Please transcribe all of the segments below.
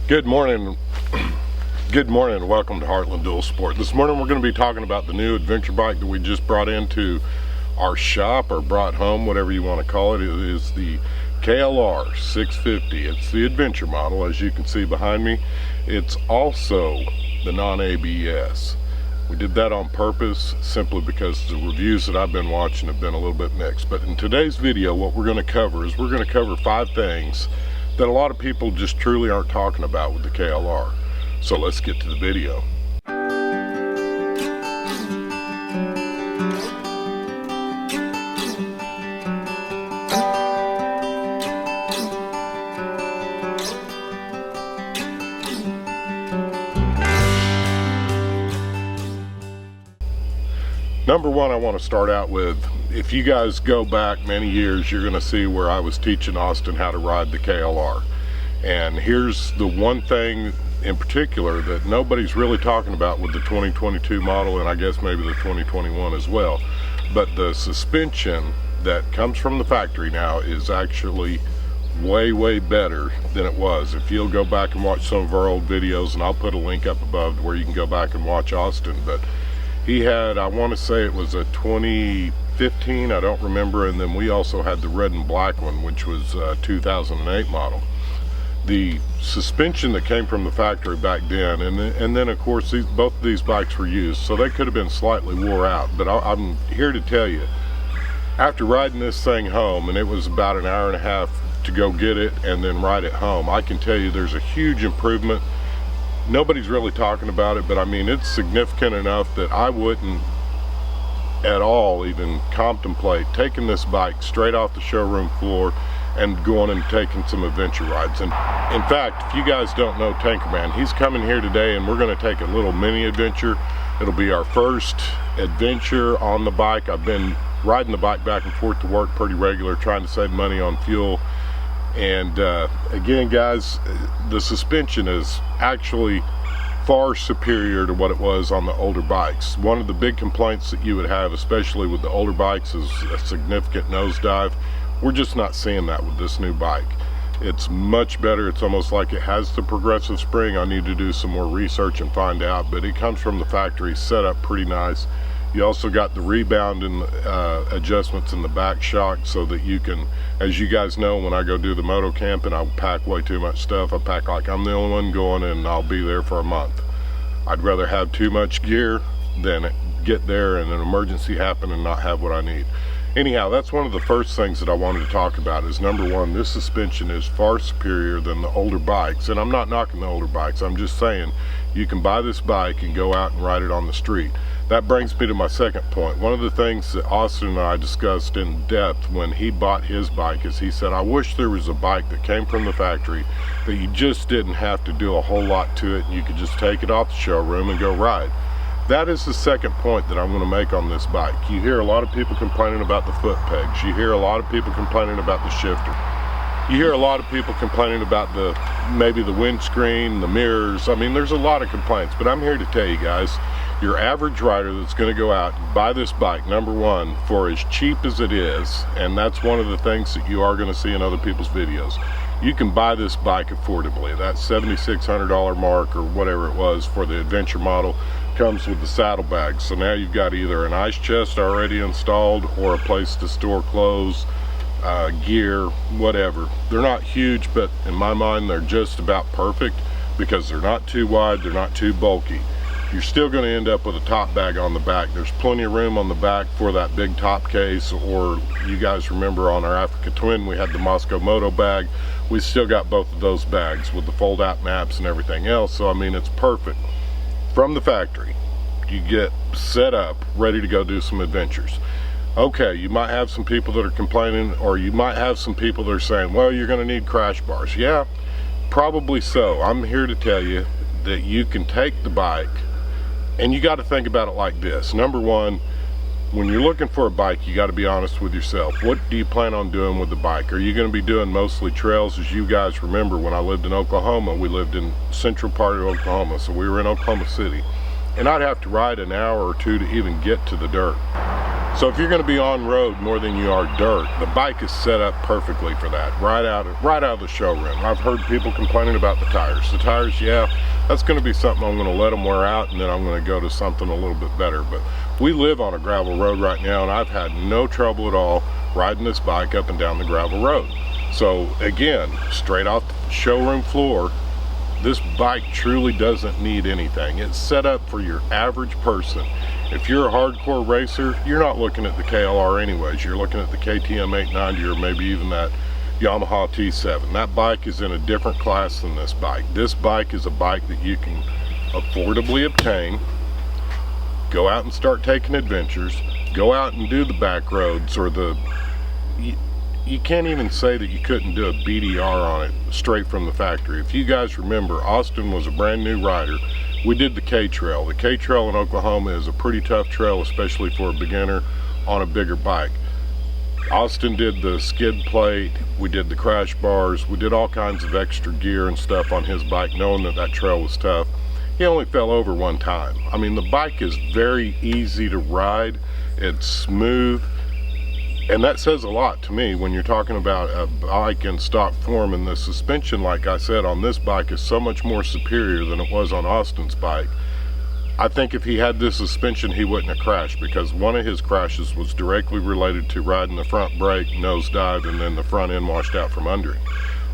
Good morning. Good morning and welcome to Heartland Dual Sport. This morning we're going to be talking about the new adventure bike that we just brought into our shop, or brought home, whatever you want to call it. It is the KLR650. It's the adventure model, as you can see behind me. It's also the non-ABS. We did that on purpose simply because the reviews that I've been watching have been a little bit mixed. But in today's video, what we're going to cover is we're going to cover 5 things that a lot of people just truly aren't talking about with the KLR. So let's get to the video. Number one, I want to start out with, if you guys go back many years, you're going to see where I was teaching Austin how to ride the KLR. And here's the one thing in particular that nobody's really talking about with the 2022 model, and I guess maybe the 2021 as well. But the suspension that comes from the factory now is actually way better than it was. If you'll go back and watch some of our old videos, and I'll put a link up above where you can go back and watch Austin, but he had, I want to say it was a 2015, I don't remember, and then we also had the red and black one, which was a 2008 model. The suspension that came from the factory back then, and then of course both of these bikes were used, so they could have been slightly wore out, but I'm here to tell you, after riding this thing home, and it was about an hour and a half to go get it and then ride it home, I can tell you there's a huge improvement. Nobody's really talking about it, but I mean, it's significant enough that I wouldn't at all even contemplate taking this bike straight off the showroom floor and going and taking some adventure rides. And in fact, if you guys don't know Tankerman, he's coming here today and we're going to take a little mini adventure. It'll be our first adventure on the bike. I've been riding the bike back and forth to work pretty regular, trying to save money on fuel. And again, guys, the suspension is actually far superior to what it was on the older bikes. One of the big complaints that you would have, especially with the older bikes, is a significant nosedive. We're just not seeing that with this new bike. It's much better. It's almost like it has the progressive spring. I need to do some more research and find out, but it comes from the factory, set up pretty nice. You also got the rebound and adjustments in the back shock, so that you can, as you guys know, when I go do the moto camping, I pack way too much stuff. I pack like I'm the only one going, and I'll be there for a month. I'd rather have too much gear than get there and an emergency happen and not have what I need. Anyhow, that's one of the first things that I wanted to talk about is, number one, this suspension is far superior than the older bikes. And I'm not knocking the older bikes, I'm just saying you can buy this bike and go out and ride it on the street. That brings me to my second point. One of the things that Austin and I discussed in depth when he bought his bike is, he said, I wish there was a bike that came from the factory that you just didn't have to do a whole lot to it, and you could just take it off the showroom and go ride. That is the second point that I'm going to make on this bike. You hear a lot of people complaining about the foot pegs. You hear a lot of people complaining about the shifter. You hear a lot of people complaining about maybe the windscreen, the mirrors. I mean, there's a lot of complaints, but I'm here to tell you guys, your average rider that's going to go out and buy this bike, number one, for as cheap as it is, and that's one of the things that you are going to see in other people's videos, you can buy this bike affordably. That $7,600 mark or whatever it was for the adventure model comes with the saddlebag. So now you've got either an ice chest already installed or a place to store clothes, gear, whatever. They're not huge, but in my mind they're just about perfect because they're not too wide, they're not too bulky. You're still going to end up with a top bag on the back. There's plenty of room on the back for that big top case, or you guys remember on our Africa Twin we had the Moscow Moto bag. We still got both of those bags with the fold out maps and everything else. So I mean, it's perfect. From the factory, you get set up, ready to go do some adventures. Okay, you might have some people that are complaining, or you might have some people that are saying, well, you're going to need crash bars. Yeah, probably so. I'm here to tell you that you can take the bike, and you got to think about it like this. Number one, when you're looking for a bike, you got to be honest with yourself. What do you plan on doing with the bike? Are you going to be doing mostly trails? As you guys remember, when I lived in Oklahoma, we lived in central part of Oklahoma, so we were in Oklahoma City, and I'd have to ride an hour or two to even get to the dirt. So if you're going to be on road more than you are dirt, the bike is set up perfectly for that, right out of the showroom. I've heard people complaining about the tires. The tires, yeah, that's going to be something I'm going to let them wear out, and then I'm going to go to something a little bit better. But we live on a gravel road right now, and I've had no trouble at all riding this bike up and down the gravel road. So again, straight off the showroom floor, this bike truly doesn't need anything. It's set up for your average person. If you're a hardcore racer, you're not looking at the KLR anyways. You're looking at the KTM 890 or maybe even that Yamaha T7. That bike is in a different class than this bike. This bike is a bike that you can affordably obtain, go out and start taking adventures, go out and do the back roads, or you can't even say that you couldn't do a BDR on it straight from the factory. If you guys remember, Austin was a brand new rider. We did the K-Trail. The K-Trail in Oklahoma is a pretty tough trail, especially for a beginner on a bigger bike. Austin did the skid plate, we did the crash bars, we did all kinds of extra gear and stuff on his bike, knowing that that trail was tough. He only fell over one time. I mean, the bike is very easy to ride, it's smooth, and that says a lot to me when you're talking about a bike in stock form. And the suspension, like I said, on this bike is so much more superior than it was on Austin's bike. I think if he had this suspension, he wouldn't have crashed, because one of his crashes was directly related to riding the front brake, nosedive, and then the front end washed out from under him.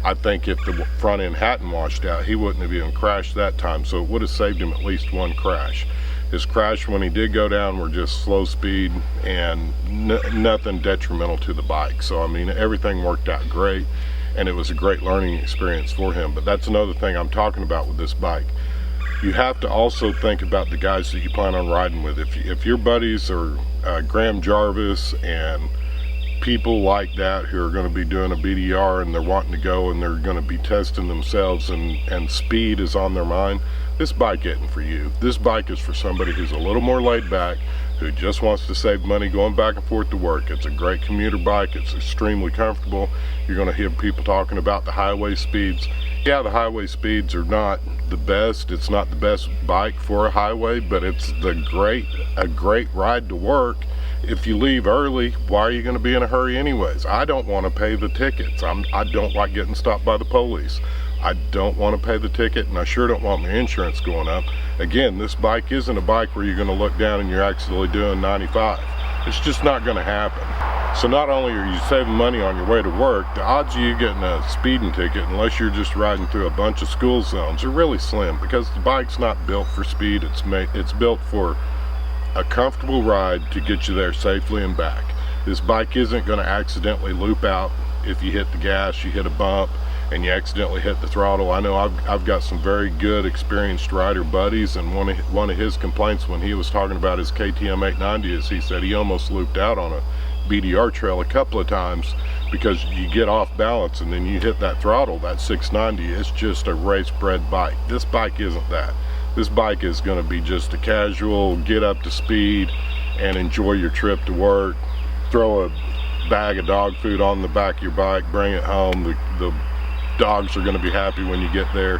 I think if the front end hadn't washed out, he wouldn't have even crashed that time, so it would have saved him at least one crash. His crash when he did go down were just slow speed and nothing detrimental to the bike. So I mean, everything worked out great, and it was a great learning experience for him. But that's another thing I'm talking about with this bike. You have to also think about the guys that you plan on riding with. If your buddies are Graham Jarvis and people like that who are going to be doing a BDR and they're wanting to go and they're going to be testing themselves and speed is on their mind, this bike isn't for you. This bike is for somebody who's a little more laid back, who just wants to save money going back and forth to work. It's a great commuter bike. It's extremely comfortable. You're going to hear people talking about the highway speeds. Yeah, the highway speeds are not the best. It's not the best bike for a highway, but it's a great ride to work. If you leave early, why are you going to be in a hurry anyways? I don't want to pay the tickets. I don't like getting stopped by the police. I don't want to pay the ticket, and I sure don't want my insurance going up. Again, this bike isn't a bike where you're going to look down and you're accidentally doing 95. It's just not going to happen. So not only are you saving money on your way to work, the odds of you getting a speeding ticket, unless you're just riding through a bunch of school zones, are really slim, because the bike's not built for speed. It's built for a comfortable ride to get you there safely and back. This bike isn't going to accidentally loop out if you hit the gas, you hit a bump, and you accidentally hit the throttle. I know I've got some very good experienced rider buddies, and one of his complaints when he was talking about his KTM 890 is he said he almost looped out on a BDR trail a couple of times because you get off balance and then you hit that throttle. That 690 is just a race bred bike. This bike isn't that. This bike is going to be just a casual get up to speed and enjoy your trip to work. Throw a bag of dog food on the back of your bike, bring it home. The dogs are going to be happy when you get there.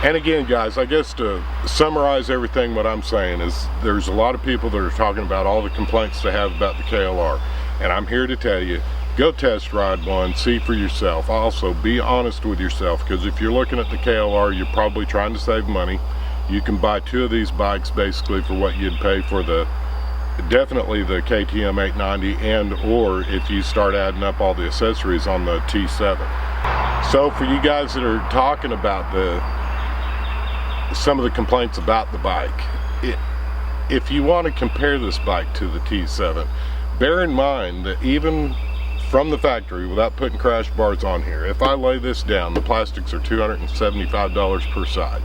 And again, guys, I guess to summarize everything, what I'm saying is there's a lot of people that are talking about all the complaints they have about the KLR, and I'm here to tell you, go test ride one, see for yourself. Also, be honest with yourself, because if you're looking at the KLR, you're probably trying to save money. You can buy two of these bikes basically for what you'd pay for definitely the KTM 890, and or if you start adding up all the accessories on the T7. So for you guys that are talking about some of the complaints about the bike, if you want to compare this bike to the T7, bear in mind that even from the factory, without putting crash bars on here, if I lay this down, the plastics are $275 per side.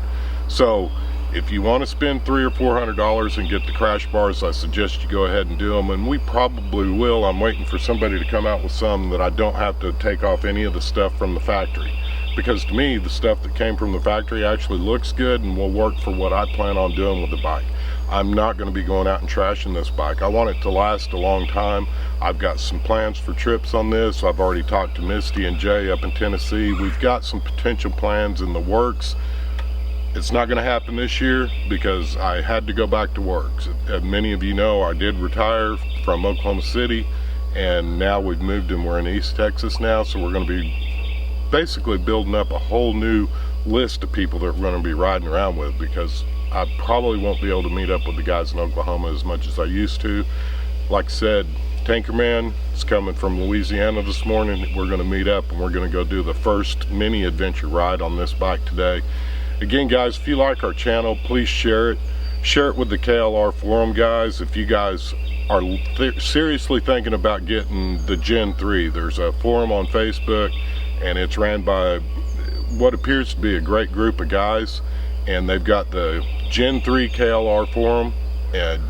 So if you want to spend $300 or $400 and get the crash bars, I suggest you go ahead and do them, and we probably will. I'm waiting for somebody to come out with some that I don't have to take off any of the stuff from the factory, because to me the stuff that came from the factory actually looks good and will work for what I plan on doing with the bike. I'm not going to be going out and trashing this bike. I want it to last a long time. I've got some plans for trips on this. I've already talked to Misty and Jay up in Tennessee. We've got some potential plans in the works. It's not going to happen this year because I had to go back to work. As many of you know, I did retire from Oklahoma City, and now we've moved and we're in East Texas now, so we're going to be basically building up a whole new list of people that we're going to be riding around with, because I probably won't be able to meet up with the guys in Oklahoma as much as I used to. Like I said, Tankerman is coming from Louisiana this morning. We're going to meet up and we're going to go do the first mini adventure ride on this bike today. Again, guys, if you like our channel, please share it. Share it with the KLR forum guys. If you guys are seriously thinking about getting the Gen 3, there's a forum on Facebook, and it's ran by what appears to be a great group of guys, and they've got the Gen 3 KLR forum. And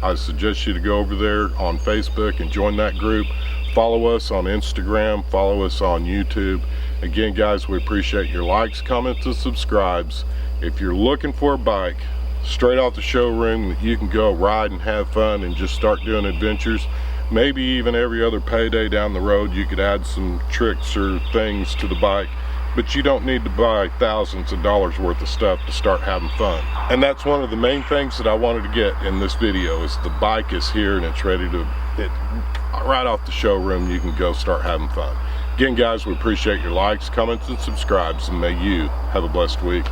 I suggest you to go over there on Facebook and join that group. Follow us on Instagram, follow us on YouTube. Again, guys, we appreciate your likes, comments, and subscribes. If you're looking for a bike straight off the showroom that you can go ride and have fun and just start doing adventures, maybe even every other payday down the road you could add some tricks or things to the bike, but you don't need to buy thousands of dollars worth of stuff to start having fun. And that's one of the main things that I wanted to get in this video, is the bike is here and it's ready to, right off the showroom you can go start having fun. Again, guys, we appreciate your likes, comments, and subscribes, and may you have a blessed week.